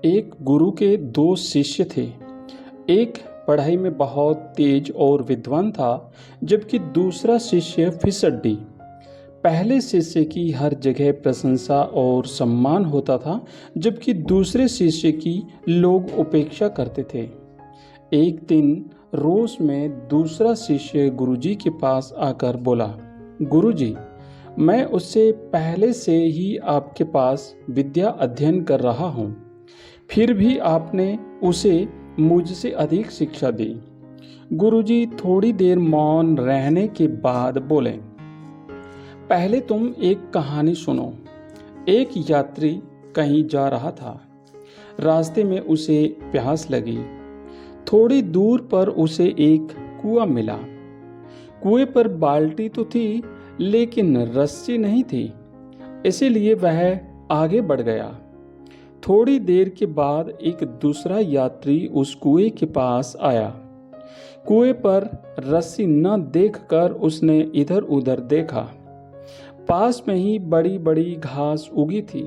एक गुरु के दो शिष्य थे। एक पढ़ाई में बहुत तेज और विद्वान था, जबकि दूसरा शिष्य फिसड्डी। पहले शिष्य की हर जगह प्रशंसा और सम्मान होता था, जबकि दूसरे शिष्य की लोग उपेक्षा करते थे। एक दिन रोज में दूसरा शिष्य गुरुजी के पास आकर बोला, गुरुजी, मैं उससे पहले से ही आपके पास विद्या अध्ययन कर रहा हूँ, फिर भी आपने उसे मुझसे अधिक शिक्षा दी। गुरुजी थोड़ी देर मौन रहने के बाद बोले, पहले तुम एक कहानी सुनो। एक यात्री कहीं जा रहा था। रास्ते में उसे प्यास लगी। थोड़ी दूर पर उसे एक कुआं मिला। कुएं पर बाल्टी तो थी, लेकिन रस्सी नहीं थी, इसीलिए वह आगे बढ़ गया। थोड़ी देर के बाद एक दूसरा यात्री उस कुएं के पास आया। कुएं पर रस्सी न देखकर उसने इधर उधर देखा। पास में ही बड़ी बड़ी घास उगी थी।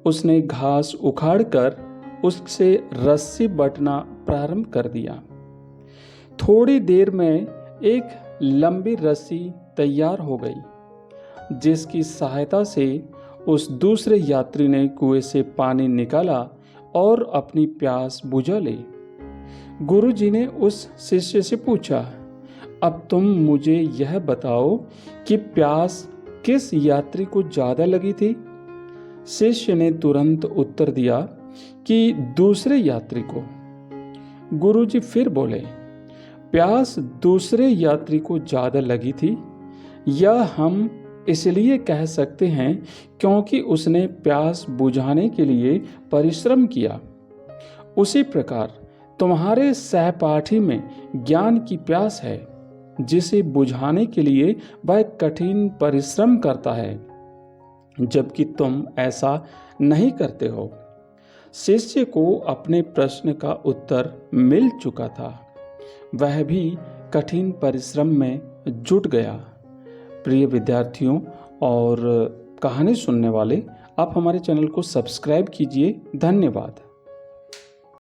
उसने घास उखाड़कर उससे रस्सी बंटना प्रारंभ कर दिया। थोड़ी देर में एक लंबी रस्सी तैयार हो गई, जिसकी सहायता से उस दूसरे यात्री ने कुएं से पानी निकाला और अपनी प्यास बुझा ली। गुरुजी ने उस शिष्य से पूछा, अब तुम मुझे यह बताओ कि प्यास किस यात्री को ज्यादा लगी थी? शिष्य ने तुरंत उत्तर दिया कि दूसरे यात्री को। गुरुजी फिर बोले, प्यास दूसरे यात्री को ज्यादा लगी थी। यह हम इसलिए कह सकते हैं क्योंकि उसने प्यास बुझाने के लिए परिश्रम किया। उसी प्रकार तुम्हारे सहपाठी में ज्ञान की प्यास है, जिसे बुझाने के लिए वह कठिन परिश्रम करता है, जबकि तुम ऐसा नहीं करते हो। शिष्य को अपने प्रश्न का उत्तर मिल चुका था। वह भी कठिन परिश्रम में जुट गया। प्रिय विद्यार्थियों और कहानी सुनने वाले, आप हमारे चैनल को सब्सक्राइब कीजिए। धन्यवाद।